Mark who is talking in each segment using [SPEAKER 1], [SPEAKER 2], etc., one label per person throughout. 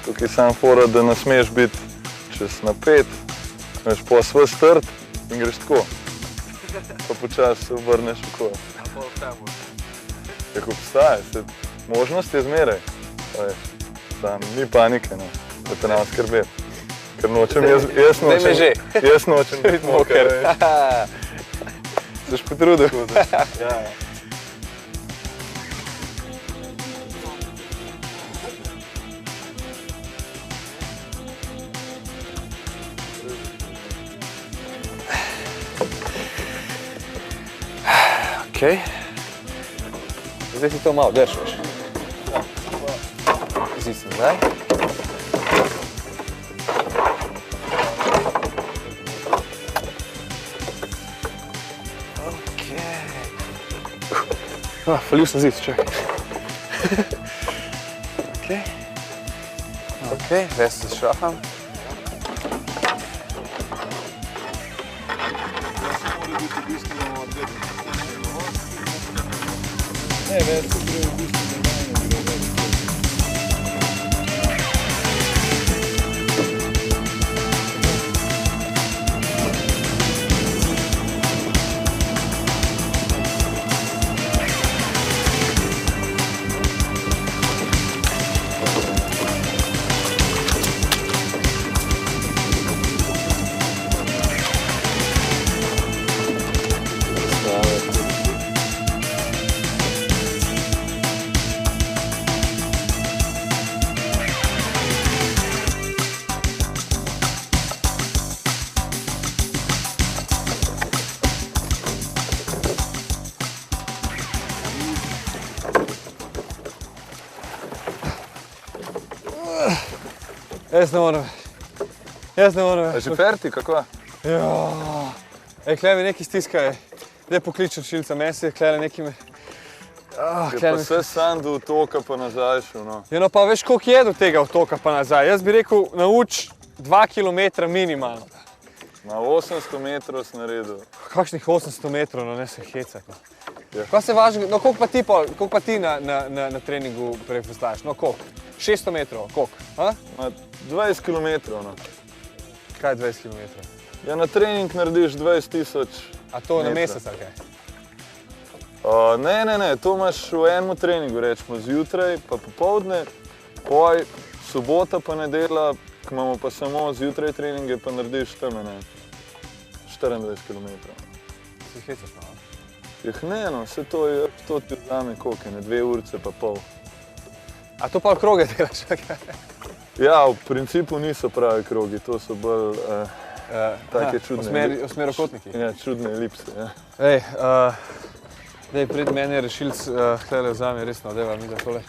[SPEAKER 1] Tukaj sam fora, da ne smeš biti čez napet, smeš pa svoj strt in greš tako. Pa počasi se obrneš okoli. Kako obstaja, možnost je zmeraj. Ni panike, da te nam skrbi. Ker nočem, jaz nočem biti moker. Seš potrudil? Ja.
[SPEAKER 2] Okej. Zdaj si to malo držaš. Zdaj si zdaj. Falil sem zid, čakaj. Okej, zdaj se šraham.
[SPEAKER 1] Ne, več se gre v bistvu normalno gre.
[SPEAKER 2] Jaz ne morem.
[SPEAKER 1] A že ferti, kako?
[SPEAKER 2] Ja. Klej mi nekaj stiskaj. Daj poklič rešilca, meni se je klej nekaj...
[SPEAKER 1] Je pa vse sam do otoka pa nazaj šel, no.
[SPEAKER 2] Ja, no pa veš, koliko je do tega otoka pa nazaj. Jaz bi rekel, nauč 2 kilometra minimalno.
[SPEAKER 1] Na 800 metrov si naredil.
[SPEAKER 2] Kakšnih 800 metrov, no ne se hecati. Kaj se važi, no koliko pa ti na treningu predpostavljaš? No koliko? 600 metrov, koliko?
[SPEAKER 1] 20 kilometrov, no.
[SPEAKER 2] Kaj je 20 kilometrov?
[SPEAKER 1] Ja, na trening narediš 20 000
[SPEAKER 2] A to na mesec ali kaj?
[SPEAKER 1] Ne, to imaš v enem treningu, rečemo zjutraj, pa popoldne, poj, sobota pa nedelja, ko imamo pa samo zjutraj treninge, pa narediš tam, 24 kilometrov.
[SPEAKER 2] Si hecaš malo?
[SPEAKER 1] Ne, no, vse to ti vzame koliko, 2 urice pa pol.
[SPEAKER 2] A to pa kroge delaš, kaj?
[SPEAKER 1] Ja, v principu niso pravi krogi, to so bolj take čudne...
[SPEAKER 2] Osmerokotniki?
[SPEAKER 1] Ja, čudne elipse, ja.
[SPEAKER 2] Pred meni je rešilc, hlele vzame, resno, deva mi da tole.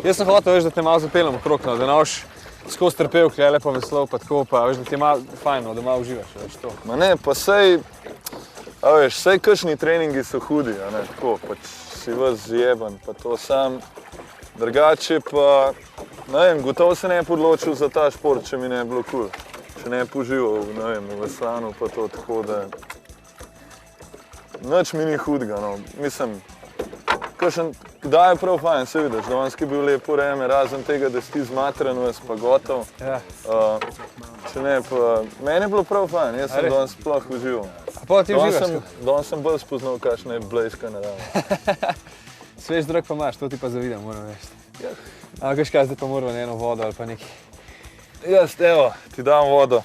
[SPEAKER 2] Jaz sem hotel, veš, da te malo zapeljem okrog, da ne boš skozi trpel, hlele pa veslov, pa tako, pa veš, da ti je malo fajno, da malo uživaš, veš, to.
[SPEAKER 1] Ma ne, pa sej kakšni treningi so hudi, a ne, tako, pač si ves zjeban, pa to sam. Drugače pa, ne vem, gotovo se ne bi odločil za ta šport, če mi ne bi bilo kul. Če ne bi užival, ne vem, v veslanu pa to tako, da... Nič mi ni hudega, no. Mislim, kdaj je prav fajn, se vidiš, danes je bil lepo vreme, razen tega, da si ti zmatran, ves pa gotov. Če ne pa, meni je bilo prav fajn, jaz sem danes sploh užival.
[SPEAKER 2] A pa ti uživaš?
[SPEAKER 1] Danes sem bolj spoznal, kakšna je blejska narava.
[SPEAKER 2] Svež drog pa imaš, to ti pa zavidam, moram reči. Ampak veš kaj, zdaj pa moramo eno vodo ali pa nekaj.
[SPEAKER 1] Jaz, evo, ti dam vodo.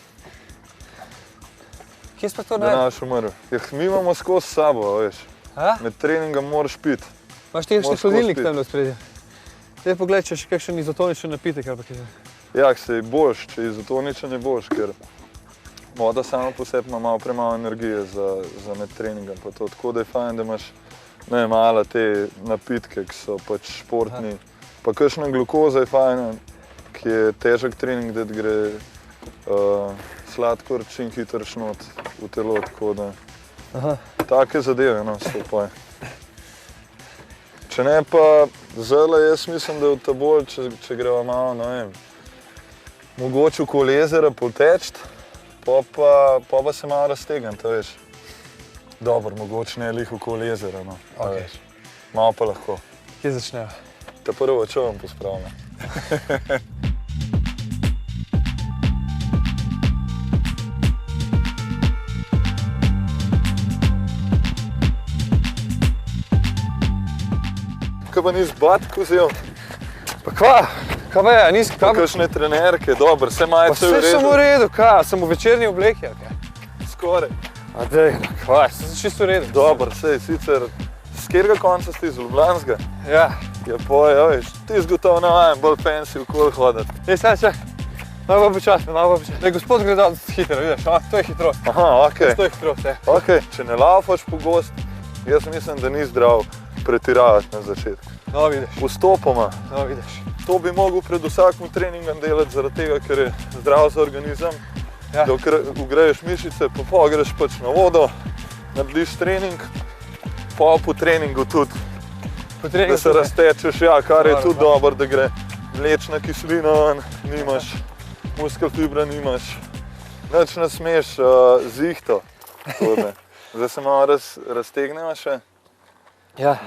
[SPEAKER 2] Kje si pa to
[SPEAKER 1] Da ne boš umrl. Mi imamo skozi sabo, veš. Med treningom moraš piti.
[SPEAKER 2] Imaš ti še
[SPEAKER 1] Moraš
[SPEAKER 2] hladilnik
[SPEAKER 1] skozi
[SPEAKER 2] tam na spredje? Zdaj pogled, če še kakšen izotoničen napitek ali pa kaj.
[SPEAKER 1] Ja, se je boljš, če je izotoničen je boljš, ker voda sama po sebi ima malo premalo energije za med treningom. Pa to, tako da je fajn, da imaš malo te napitke, ki so pač športni. Pa kakšna glukoza je fajna, ki je težek trening, da gre sladkor čim hitrš not v telo, tako da take zadeve, no, so pa. Če ne pa zelo, jaz mislim, da je to bolj, če greva malo, ne vem, mogoče okoli jezera poteč, pa se malo raztegniti, veš. Dobro, mogoče ne lih okoli jezera, no, veš. Malo pa lahko.
[SPEAKER 2] Kje začnejo?
[SPEAKER 1] Ta prvo čovem pospravljam. Kaj pa nisi batk vzel?
[SPEAKER 2] Pa kva? Kaj pa je? Nisi
[SPEAKER 1] Pa kakšne trenerke, dobro, vse majice v redu.
[SPEAKER 2] Vse sem v redu, kaj? Sem v večerni obleki, ali kaj?
[SPEAKER 1] Skoraj.
[SPEAKER 2] A dej, kva, sem čisto v redu.
[SPEAKER 1] Dobro, sej, sicer, s katerega konca si iz Ljubljanskega?
[SPEAKER 2] Ja.
[SPEAKER 1] Ja, ja, veš, ti zgotovo navajem bolj fancy okoli hoditi.
[SPEAKER 2] Ej, sad, malo pa počasno, malo pa počasno. Daj, gospod gre dal hitro, vidiš, to je hitrost.
[SPEAKER 1] Aha, okej.
[SPEAKER 2] To je hitrost, ja.
[SPEAKER 1] Okej, če ne laufaš pogost, jaz mislim, da ni zdrav pretiravati na začetku.
[SPEAKER 2] No, vidiš.
[SPEAKER 1] Postopoma.
[SPEAKER 2] No, vidiš.
[SPEAKER 1] To bi mogel pred vsakim treningom delati zaradi tega, ker je zdrav za organizem.
[SPEAKER 2] Ja.
[SPEAKER 1] Da ugreješ mišice, pa greš pač na vodo, narediš trening, pa po treningu tudi, da se raztečeš, ja, kar je tudi dobro, da gre mlečna kislina ven, nimaš, muskel fibra nimaš, nič ne smeš zihto. Zdaj se malo raztegnemo še,
[SPEAKER 2] Ja.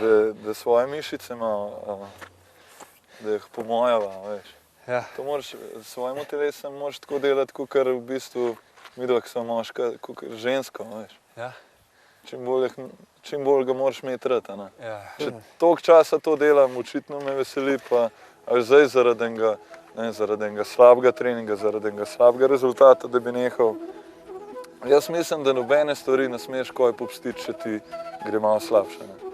[SPEAKER 1] da svoje mišice malo, da jih pomojava, veš.
[SPEAKER 2] Ja.
[SPEAKER 1] To moraš, svojemu telesu moraš tako delati, kakor v bistvu midva, ki so moška, kakor žensko, veš.
[SPEAKER 2] Ja.
[SPEAKER 1] Čim bolj ga moraš imeti rad, a ne.
[SPEAKER 2] Ja.
[SPEAKER 1] Če toliko časa to delam, očitno me veseli, pa zdaj zaradi enega slabega treninga, zaradi enega slabega rezultata, da bi nehal. Jaz mislim, da nobene stvari ne smeš kaj popustiti, če ti gre malo slabše, ne.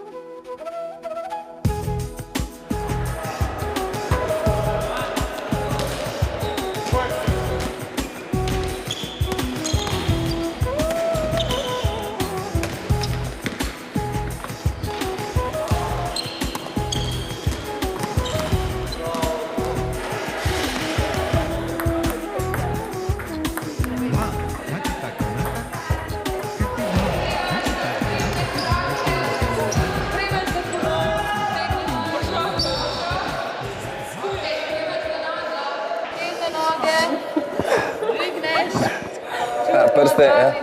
[SPEAKER 2] Prste, ja.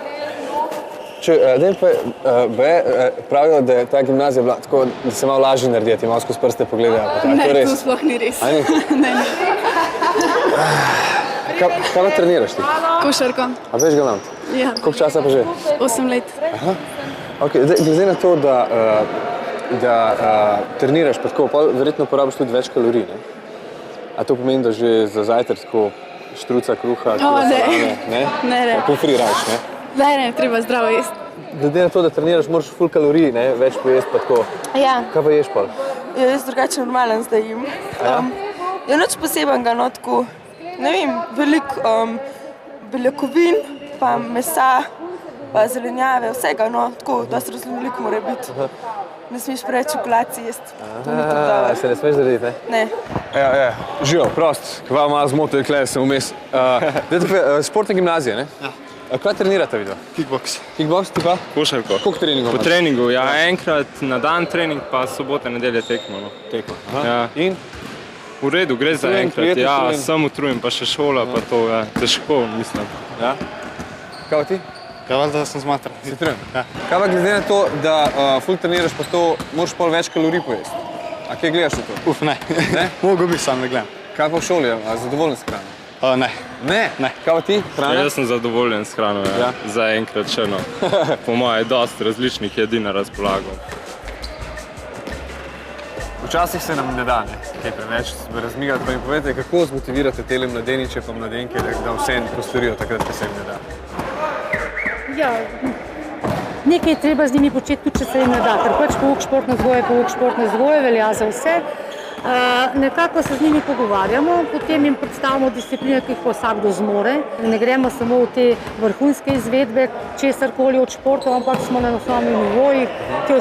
[SPEAKER 2] Pravijo, da je ta gimnazija bila tako, da se malo lažje narediti, malo skozi prste pogledajo.
[SPEAKER 3] Ne, to sploh ni res. Ne.
[SPEAKER 2] Kaj pa treniraš ti?
[SPEAKER 3] Košarko.
[SPEAKER 2] A veš ga nam?
[SPEAKER 3] Ja.
[SPEAKER 2] Koliko časa pa že?
[SPEAKER 3] 8 let.
[SPEAKER 2] Aha. Okay, glede na to, da treniraš pa tako, pa verjetno porabiš tudi več kalorij, ne? A to pomeni, da že za zajtrk tako štruca, kruha, salame, ne?
[SPEAKER 3] Ne.
[SPEAKER 2] Pomfri rajš, ne?
[SPEAKER 3] Ne, treba zdravo jesti.
[SPEAKER 2] Glede na to, da treniraš, moraš ful kalorij, ne? Več pojesti pa tako.
[SPEAKER 4] Ja,
[SPEAKER 2] Kaj pa ješ pol?
[SPEAKER 4] jaz drugače normalen zdaj jim. Je nič posebenega, no, tako, ne vem, veliko beljakovin, pa mesa, pa zelenjave, vsega, no, tako, dosti raznoliko mora biti. Ne smeš preveč čokoladice jesti.
[SPEAKER 2] Se ne smeš narediti, ne?
[SPEAKER 4] Ne.
[SPEAKER 2] Ja. Živo, prost, kva malo zmotil, tukaj sem vmes. Športna gimnazija, ne? Ja. Kaj trenirate vidva?
[SPEAKER 5] Kickboks.
[SPEAKER 2] Kickboks, ti pa?
[SPEAKER 5] Košarko.
[SPEAKER 2] Koliko treningov
[SPEAKER 5] Po
[SPEAKER 2] imaš?
[SPEAKER 5] treningu, ja, enkrat na dan trening, pa sobote, nedelje tekmo. No. Ja.
[SPEAKER 2] In?
[SPEAKER 5] V redu, gre za
[SPEAKER 2] Utrujen,
[SPEAKER 5] enkrat,
[SPEAKER 2] prijeten,
[SPEAKER 5] ja,
[SPEAKER 2] utrujen.
[SPEAKER 5] sem utrujen, pa še šola, pa to, ja, težko, mislim.
[SPEAKER 2] Ja. Kaj pa ti?
[SPEAKER 6] Ja, valjda sem zmatran.
[SPEAKER 2] Si utrujen? Ja. Kaj pa glede na to, da ful treniraš, pa to moraš pol več kalorij pojesti? A kaj gledaš v to?
[SPEAKER 6] Ne.
[SPEAKER 2] Ne?
[SPEAKER 6] Mogo bi, sam ne gledam.
[SPEAKER 2] Kaj pa v šoli, a zadovoljen s hrano?
[SPEAKER 6] Ne.
[SPEAKER 2] Ne? Kaj pa ti, hrana?
[SPEAKER 5] Jaz sem zadovoljen s hrano, ja.
[SPEAKER 2] Ja.
[SPEAKER 5] Za enkrat še no. Po moje je dosti različnih jedi na razpolago.
[SPEAKER 2] Včasih se nam ne da, ne? Kaj preveč razmigati, pa mi povejte, kako zmotivirate tele mladeniče pa mladenke, da vseeno prostorijo takrat, ko se jim ne da?
[SPEAKER 3] Ja,
[SPEAKER 7] nekaj je treba z njimi početi, tudi če se jim ne da, ker pač pouk športne vzgoje velja za vse. Nekako se z njimi pogovarjamo, potem jim predstavimo discipline, ki jih pa vsakdo zmore. Ne gremo samo v te vrhunske izvedbe, česarkoli od športov, ampak smo na osnovnih nivojih, te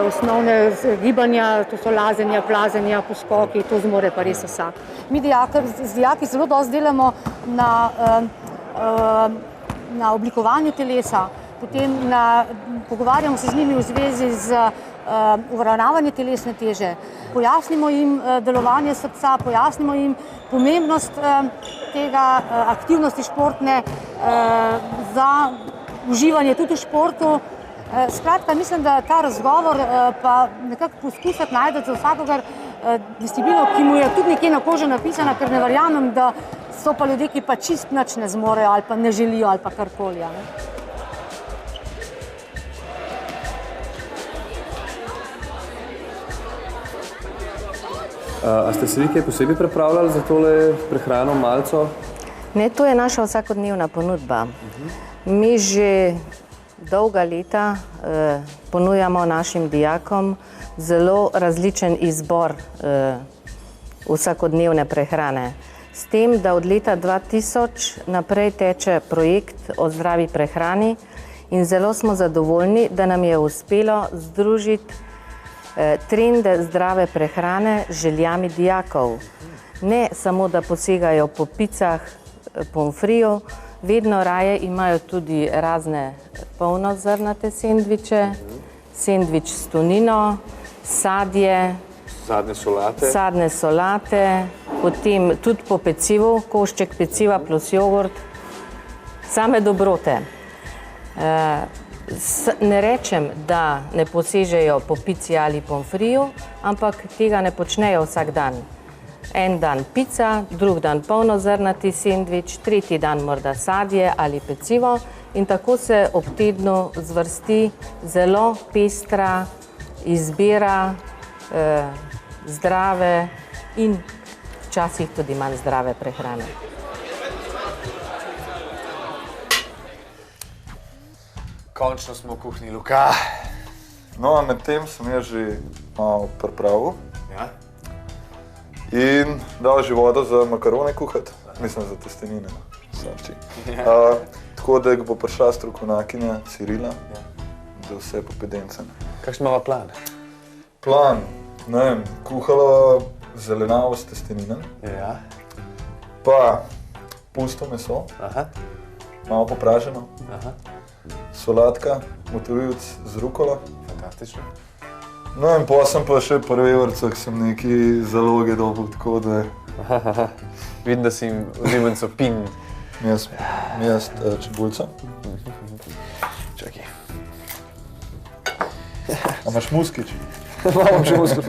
[SPEAKER 7] osnovne gibanja, to so lazenja, plazenja, poskoki, to zmore pa res vsak. Mi z dijaki zelo dosti delamo na oblikovanju telesa, potem pogovarjamo se z njimi v zvezi z uravnavanjem telesne teže. Pojasnimo jim delovanje srca, pojasnimo jim pomembnost tega aktivnosti športne za uživanje tudi v športu. Skratka, mislim, da ta razgovor pa nekako poskusiti najti za vsakogar disciplino, ki mu je tudi nekje na koži napisana, ker ne verjamem, da so pa ljudje, ki pa čist nič ne zmorejo ali pa ne želijo ali pa karkoli.
[SPEAKER 2] A ste se vi kaj posebej pripravljali za tole prehrano malco?
[SPEAKER 8] Ne, to je naša vsakodnevna ponudba. Mi že dolga leta ponujamo našim dijakom zelo različen izbor vsakodnevne prehrane. S tem, da od leta 2000 naprej teče projekt o zdravi prehrani in zelo smo zadovoljni, da nam je uspelo združiti trende zdrave prehrane z željami dijakov. Ne samo, da posegajo po picah, pomfriju, vedno raje imajo tudi razne polnozrnate sendviče, sendvič s tunino, sadje, sadne solate, potem tudi po pecivu, košček peciva plus jogurt, same dobrote. Ne rečem, da ne posežejo po pici ali pomfriju, ampak tega ne počnejo vsak dan. En dan pica, drug dan polnozrnati sendvič, tretji dan morda sadje ali pecivo in tako se ob tednu zvrsti zelo pestra izbira zdrave in včasih tudi manj zdrave prehrane.
[SPEAKER 2] Končno smo v kuhinji, Luka.
[SPEAKER 1] No, a med tem sem jaz že malo pripravil.
[SPEAKER 2] Ja.
[SPEAKER 1] In dal že vodo za makarone kuhati, mislim za testenine. Tako da bo prišla strokovnjakinja Cirila, da vse po pedence.
[SPEAKER 2] Kakšen imamo plan?
[SPEAKER 1] Plan? Ne vem, kuhalo zelenavo s testeninami, pa pusto meso, malo popraženo, solatka, motovilc z rukolo.
[SPEAKER 2] Fantastično.
[SPEAKER 1] No in potem sem pa še po revrcah sem neki zaloge dobil, tako da...
[SPEAKER 2] Vidim, da si jim ljubljenco pin.
[SPEAKER 1] Jaz čebulca.
[SPEAKER 2] Čakaj.
[SPEAKER 1] A imaš muskič?
[SPEAKER 2] Imam še muskič.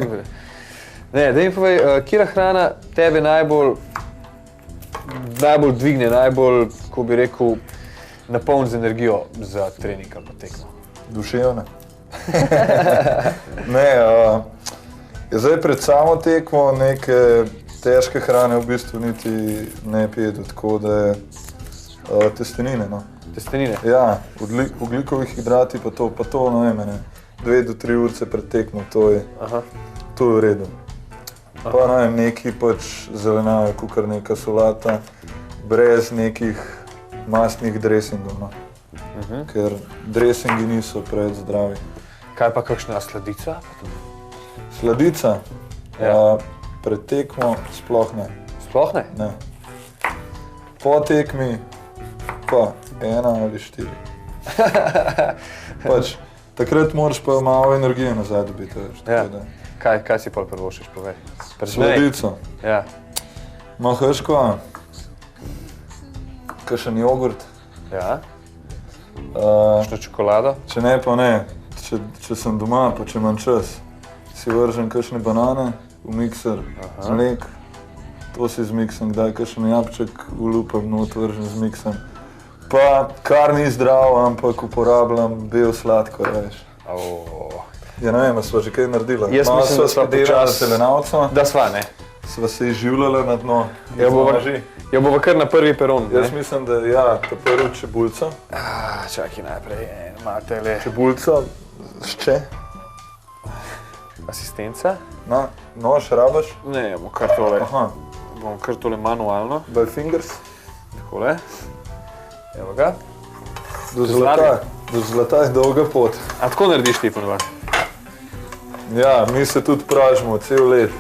[SPEAKER 2] Ne, da mi povej, katera hrana tebe najbolj dvigne, najbolj, ko bi rekel, napoln z energijo za trening ali pa tekmo?
[SPEAKER 1] Duševne. Ne, zdaj pred samo tekmo neke težke hrane v bistvu niti ne pijedu, tako da je testenine, no.
[SPEAKER 2] Testenine?
[SPEAKER 1] Ja, ogljikovih hidrati pa to, ne vem, 2 do 3 urce pred tekmo, to je v redu. Pa ne vem, neki pač zelenjave, kakor neka solata, brez nekih mastnih dresingov, no. Ker dresingi niso preveč zdravi.
[SPEAKER 2] Kaj pa kakšna sladica?
[SPEAKER 1] Sladica? Pred tekmo sploh ne.
[SPEAKER 2] Sploh ne?
[SPEAKER 1] Ne. Po tekmi pa 1 ali 4. Pač, takrat moraš pa malo energije nazaj dobiti.
[SPEAKER 2] Kaj si pol prvošiš, povej?
[SPEAKER 1] Sladico?
[SPEAKER 2] Ja.
[SPEAKER 1] Mahaško, kakšen jogurt.
[SPEAKER 2] Ja. Kakšno čokolado?
[SPEAKER 1] Če ne, pa ne. Če sem doma, pa če imam čas, si vržem kakšne banane v mikser, mlek, to si zmiksam, kdaj kakšen jabček ulupam, not vržem zmiksam. Pa kar ni zdravo, ampak uporabljam bel sladkor, veš. Ja, ne vem, a sva že kaj naredila.
[SPEAKER 2] Jaz mislim, da sva počas...
[SPEAKER 1] selenavco.
[SPEAKER 2] Da sva, ne.
[SPEAKER 1] sva se izživljala na dno.
[SPEAKER 2] Jo bova kar na prvi peron.
[SPEAKER 1] Jaz mislim, da ja, ta prvo čebulico.
[SPEAKER 2] Čakaj najprej, imate le
[SPEAKER 1] Čebulico, šče.
[SPEAKER 2] asistenca?
[SPEAKER 1] No, nož rabaš.
[SPEAKER 2] Ne, bomo kar tole.
[SPEAKER 1] Aha,
[SPEAKER 2] Bom kar tole manualno.
[SPEAKER 1] by fingers.
[SPEAKER 2] Takole. Evo ga.
[SPEAKER 1] Do
[SPEAKER 2] Zladje.
[SPEAKER 1] zlata je dolga pot.
[SPEAKER 2] A tako narediš ti ponovadi?
[SPEAKER 1] Ja, mi se tudi pražimo cel let.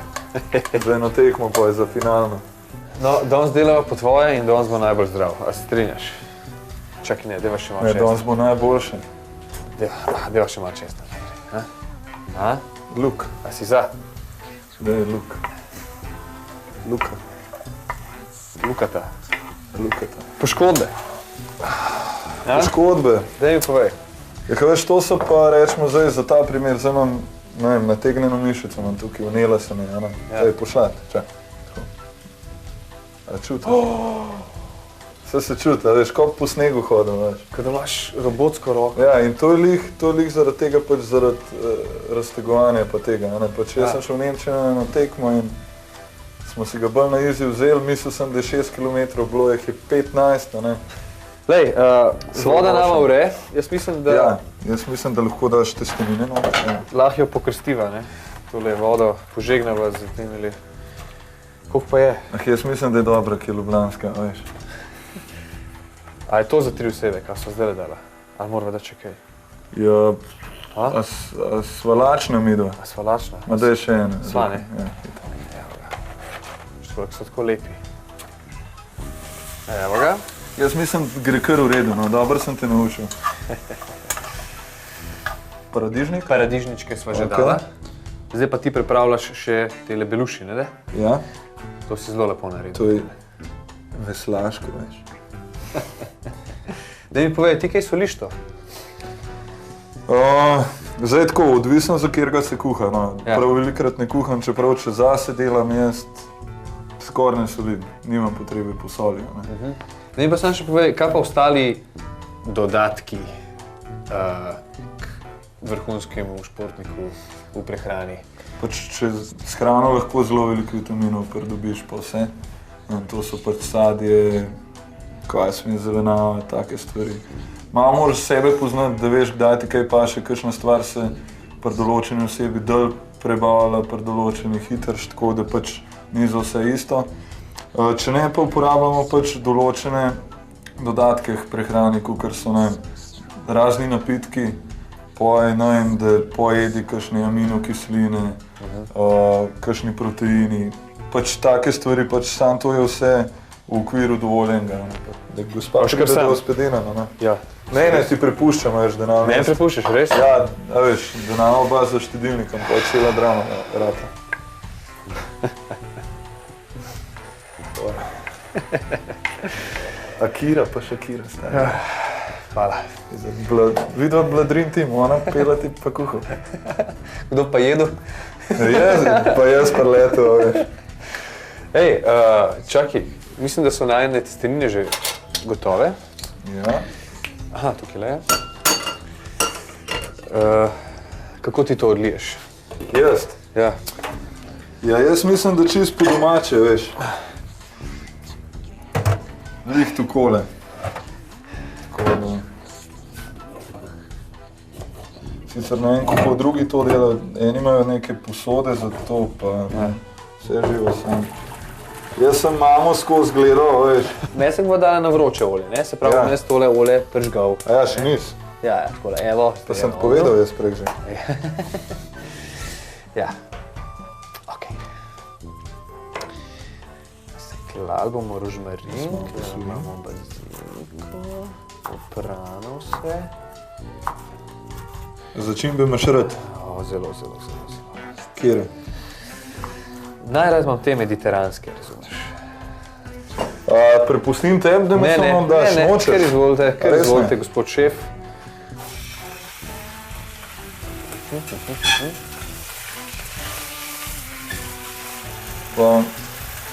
[SPEAKER 1] Za eno tekmo pa je za finalno.
[SPEAKER 2] No, danes delava po tvoje in danes bo najbolj zdrav. A se strinjaš? Čakaj, ne, deva še malo
[SPEAKER 1] Ne,
[SPEAKER 2] česna.
[SPEAKER 1] danes bo najboljši.
[SPEAKER 2] Deva še malo česna. A?
[SPEAKER 1] Luk.
[SPEAKER 2] A si za?
[SPEAKER 1] Da je luk. Luka.
[SPEAKER 2] Lukata.
[SPEAKER 1] Lukata.
[SPEAKER 2] Poškodbe. Ja?
[SPEAKER 1] Poškodbe.
[SPEAKER 2] Daj mi povej.
[SPEAKER 1] Ja, kaj veš, to so pa, rečemo zdaj, za ta primer, zdaj imam, ne vem, nategnjeno mišico, imam tukaj, vnela se mi, ja. Zdaj, pošlat, čak. Tako. A čutiš? Vse se čuti, a veš, kot po snegu hodim, veš.
[SPEAKER 2] Kad imaš robotsko roko.
[SPEAKER 1] Ja, in to je lih zaradi tega, pač zaradi raztegovanja pa tega, ne. Pač jaz sem šel v Nemčijo na eno tekmo in smo si ga bolj na izi vzeli, mislil sem, da je 6 km, bilo jih je 15, ne.
[SPEAKER 2] Lej, voda nama vre, jaz mislim, da
[SPEAKER 1] Ja, jaz mislim, da lahko daš testenine noter. Ja.
[SPEAKER 2] lahko jo pokrstiva, ne? Tole vodo požegnava z temi. Koliko pa je?
[SPEAKER 1] Jaz mislim, da je dobra, ki je ljubljanska, a veš.
[SPEAKER 2] A je to za 3 osebe, kaj so zdaj dala? Ali morava da še kaj?
[SPEAKER 1] Ja,
[SPEAKER 2] A?
[SPEAKER 1] a sva lačna midva?
[SPEAKER 2] A sva lačna?
[SPEAKER 1] Ma da je še ena.
[SPEAKER 2] Sva, ne?
[SPEAKER 1] Ja,
[SPEAKER 2] Školik so tako lepi. Evo ga.
[SPEAKER 1] jaz mislim, da gre kar v redu, no, dobro sem te naučil. Paradižnik?
[SPEAKER 2] Paradižničke sva že
[SPEAKER 1] Ok.
[SPEAKER 2] dala. Zdaj pa ti pripravljaš še tele beluši, ne?
[SPEAKER 1] Ja,
[SPEAKER 2] To si zelo lepo naredil.
[SPEAKER 1] to je veslaško, veš.
[SPEAKER 2] Daj mi povej, ti kaj soliš to?
[SPEAKER 1] Zdaj tako, odvisno za katerega se kuha, no.
[SPEAKER 2] Ja.
[SPEAKER 1] Prav velikokrat ne kuham, čeprav če zase delam, jaz skoraj ne solim, nimam potrebe po soli, ne.
[SPEAKER 2] Daj mi pa sam še povej, kaj pa ostali dodatki k vrhunskemu športniku v prehrani?
[SPEAKER 1] Pač če s hrano lahko zelo veliko vitaminov pridobiš pa vse. In to so pač sadje, kvasmi, zelenjava, take stvari. Malo moraš sebe poznati, da veš, kdaj ti kaj paše, kakšna stvar se pri določeni osebi dlje prebavlja, pri določeni hitrš, tako da pač ni za vse isto. Če ne, pa uporabljamo pač določene dodatke k prehrani, kakor so, ne vem, razni napitki, pojedi kakšne aminokisline, kakšni proteini, pač take stvari, pač sam to je vse v okviru dovoljenega. Da gospa
[SPEAKER 2] Boš kar
[SPEAKER 1] pride
[SPEAKER 2] sam?
[SPEAKER 1] do spedena, ne?
[SPEAKER 2] Ja.
[SPEAKER 1] Ne, ti prepuščam, veš, da nam...
[SPEAKER 2] Ne prepuščaš, res?
[SPEAKER 1] Ja, a veš, da nam oba za štedilnikom, pa je cela drama rata. Akira, pa Shakira, stari.
[SPEAKER 2] Hvala.
[SPEAKER 1] Vidva bila Dream Team, ona pela ti pa kuhal.
[SPEAKER 2] Kdo pa jedu?
[SPEAKER 1] Pa jaz pa leto, veš.
[SPEAKER 2] Ej, čakaj, mislim, da so najne testenine že gotove.
[SPEAKER 1] Ja.
[SPEAKER 2] Aha, tukaj le. Kako ti to odliješ?
[SPEAKER 1] Jaz?
[SPEAKER 2] Ja.
[SPEAKER 1] Ja, jaz mislim, da čist po domače, veš. Lih tukole. Tako da... Sicer ne vem, kako drugi to delajo, eni imajo neke posode za to, pa ne, vse živo sem. Jaz sem mamo skozi gledal, veš.
[SPEAKER 2] Meni se bo dala na vroče olje, ne? Se pravi,
[SPEAKER 1] Ja.
[SPEAKER 2] jaz tole olje pržgal.
[SPEAKER 1] A ja, še nis.
[SPEAKER 2] Ja, takole, evo.
[SPEAKER 1] Pa sem ti povedal jaz prej že.
[SPEAKER 2] Ja. Okej. Seklali bomo rožmarin, imamo baziliko, oprano vse.
[SPEAKER 1] Začimbe imaš rad?
[SPEAKER 2] Zelo.
[SPEAKER 1] Kjere?
[SPEAKER 2] Najrad imam te mediteranske, razumeš?
[SPEAKER 1] Prepustim tebi, da me samo daš, nočeš?
[SPEAKER 2] kar izvolite,
[SPEAKER 1] Res ne?
[SPEAKER 2] gospod šef.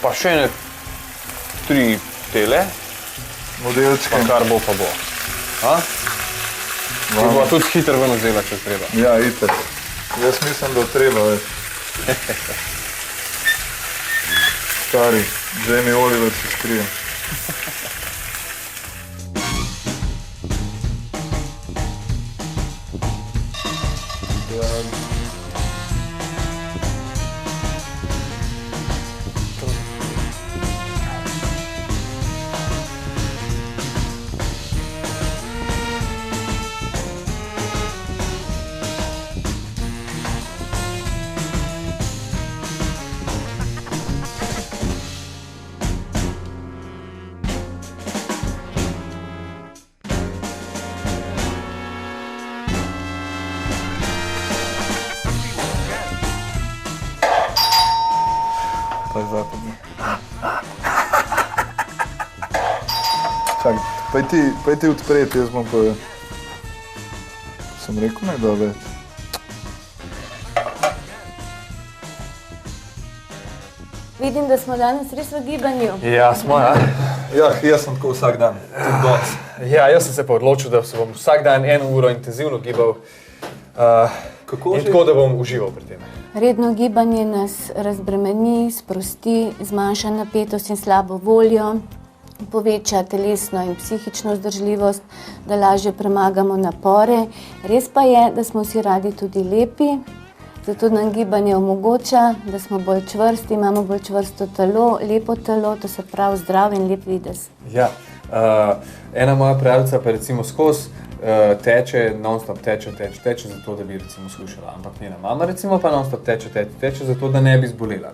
[SPEAKER 2] Pa še ne 3 tele,
[SPEAKER 1] Modelčke.
[SPEAKER 2] pa kar bo pa bo. A? Wow. Bo tudi hitro ven vzela, če treba.
[SPEAKER 1] Ja, itak. Jaz mislim, da treba, veš. Stari, Jamie Oliver se skrije. Čak, pej ti odpreti, jaz bom pa... Sem rekel, ne da več.
[SPEAKER 9] Vidim, da smo danes res v gibanju.
[SPEAKER 2] Ja, smo, ja.
[SPEAKER 1] Ja, jaz sem tako vsak dan, tudi danes.
[SPEAKER 2] Ja, jaz sem se pa odločil, da se bom vsak dan 1 uro intenzivno gibal. In tako, da bom užival pri tem.
[SPEAKER 9] Redno gibanje nas razbremeni, sprosti, zmanjša napetost in slabo voljo, poveča telesno in psihično vzdržljivost, da lažje premagamo napore. Res pa je, da smo vsi radi tudi lepi, zato nam gibanje omogoča, da smo bolj čvrsti, imamo bolj čvrsto telo, lepo telo, to se pravi zdrav in lep videz.
[SPEAKER 2] Ja, ena moja prijateljica pa recimo skozi teče, non-stop teče zato, da bi recimo slušala, ampak njena mama recimo pa non-stop teče zato, da ne bi zbolela.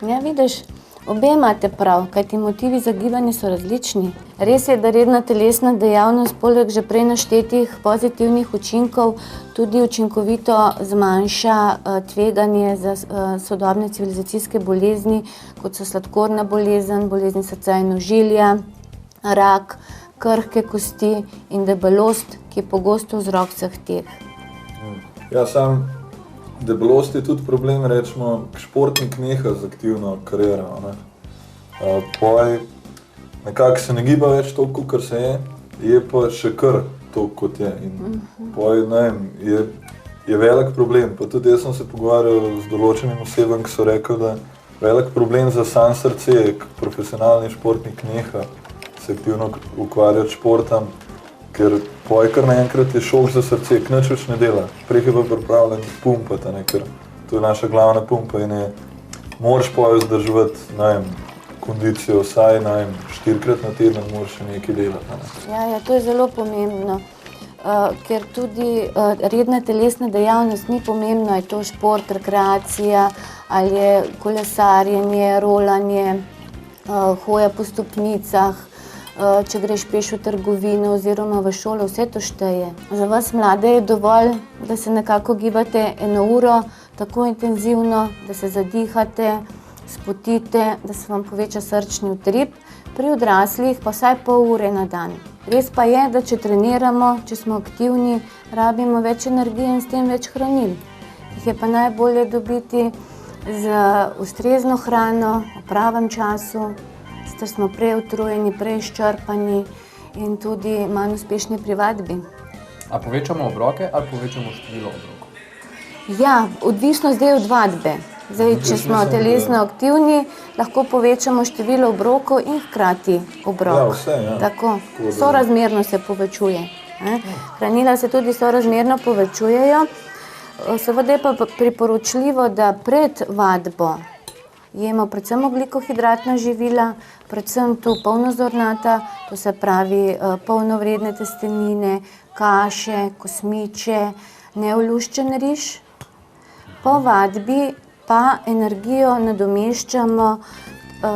[SPEAKER 9] Ja, vidiš, obe imate prav, kajti motivi za gibanje so različni. Res je, da redna telesna dejavnost poleg že prej naštetih pozitivnih učinkov tudi učinkovito zmanjša tveganje za sodobne civilizacijske bolezni, kot so sladkorna bolezen, bolezni srca in ožilja, rak, krhke kosti in debelost, ki je pogosto vzrok vseh teh.
[SPEAKER 1] Ja, sam debelost je tudi problem, rečemo, športnik neha z aktivno kariero. Poj nekako se ne giba več toliko, kar se je pa še kar toliko, kot je. In poj, ne vem, je velik problem. Pa tudi jaz sem se pogovarjal z določenim osebam, ki so rekli, da velik problem za sam srce je, ko profesionalni športnik neha se aktivno ukvarjati športom, ker poj kar naenkrat je šok za srce, k nič več ne dela. Prej je pa pripravljen pumpati, ker to je naša glavna pumpa in moraš poj vzdrževati, ne vem, kondicijo vsaj, ne vem, 4-krat na teden moraš še nekaj delati.
[SPEAKER 9] Ja, to je zelo pomembno, ker tudi redna telesna dejavnost ni pomembno, je to šport, rekreacija, ali je kolesarjenje, rolanje, hoja po stopnicah, če greš peš v trgovino oziroma v šolo, vse to šteje. Za vas mlade je dovolj, da se nekako gibate 1 uro tako intenzivno, da se zadihate, spotite, da se vam poveča srčni utrip. Pri odraslih pa vsaj pol ure na dan. Res pa je, da če treniramo, če smo aktivni, rabimo več energije in s tem več hranil. Jih je pa najbolje dobiti z ustrezno hrano, v pravem času, ker smo prej utrujeni, prej izčrpani in tudi manj uspešni pri vadbi.
[SPEAKER 2] A povečamo obroke ali povečamo število obrokov?
[SPEAKER 9] Ja, odvisno zdaj od vadbe. Zdaj, če smo telesno aktivni, lahko povečamo število obrokov in hkrati obrok.
[SPEAKER 1] Ja, vse, ja.
[SPEAKER 9] Tako, sorazmerno se povečuje. Hranila se tudi sorazmerno povečujejo. Seveda je pa priporočljivo, da pred vadbo jemo predvsem ogljikohidratna živila, predvsem tu polnozrnata, to se pravi polnovredne testenine, kaše, kosmiče, neoluščen riž. Po vadbi pa energijo nadomeščamo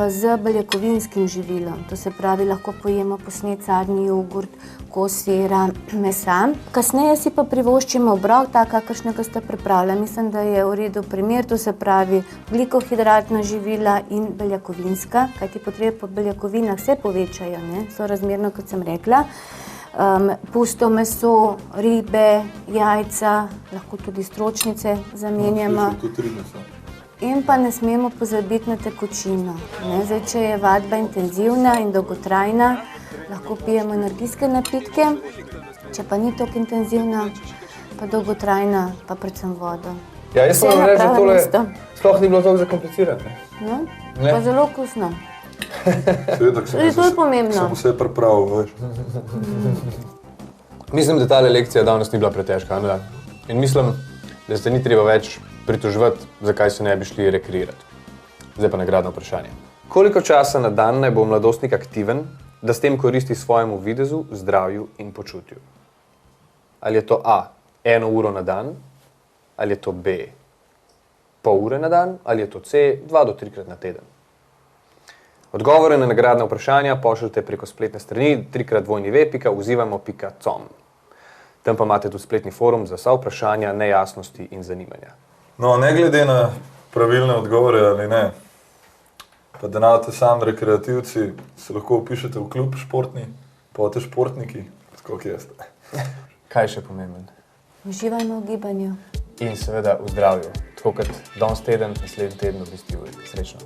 [SPEAKER 9] z beljakovinskim živilom. To se pravi, lahko pojemo posnet sadni jogurt, kos sira, mesa. Kasneje si pa privoščimo obrok, taka, kakšnega ste pripravljali. Mislim, da je v redu primer, to se pravi ogljikohidratna živila in beljakovinska, kajti potrebe po beljakovinah se povečajo, sorazmerno, kot sem rekla. Pusto meso, ribe, jajca, lahko tudi stročnice zamenjamo. In pa ne smemo pozabiti na tekočino. Zdaj, če je vadba intenzivna in dolgotrajna, lahko pijemo energijske napitke, če pa ni tako intenzivna, pa dolgotrajna, pa predvsem vodo.
[SPEAKER 2] Ja, jaz
[SPEAKER 9] Vse
[SPEAKER 2] moram
[SPEAKER 9] na
[SPEAKER 2] reči, da
[SPEAKER 9] pravem
[SPEAKER 2] tole
[SPEAKER 9] mestu.
[SPEAKER 2] sploh ni bilo tako zakomplicirano.
[SPEAKER 9] No?
[SPEAKER 2] Ne.
[SPEAKER 9] Pa zelo okusno.
[SPEAKER 1] Seveda,
[SPEAKER 9] Tudi to je pomembno.
[SPEAKER 1] Sem vse pripravil, veš.
[SPEAKER 2] Mislim, da ta lekcija danes ni bila pretežka. Ne? In mislim, da se ni treba več pritoževati, zakaj se ne bi šli rekreirati. Zdaj pa nagradno vprašanje. Koliko časa na dan naj bo mladostnik aktiven, da s tem koristi svojemu videzu, zdravju in počutju? Ali je to A, 1 uro na dan, ali je to B, pol ure na dan, ali je to C, 2 do 3 na teden? Odgovore na nagradna vprašanja pošljite preko spletne strani www.vzivamo.com. Tam pa imate tudi spletni forum za vsa vprašanja, nejasnosti in zanimanja.
[SPEAKER 1] No, ne glede na pravilne odgovore ali ne, pa da nate sam rekreativci, se lahko upišete v klub športni, pote športniki, tako kot jaz.
[SPEAKER 2] Kaj še pomemben?
[SPEAKER 9] Uživajmo v gibanju.
[SPEAKER 2] In seveda v zdravju. Tako kot danes teden, naslednji teden v bistvu. Srečno.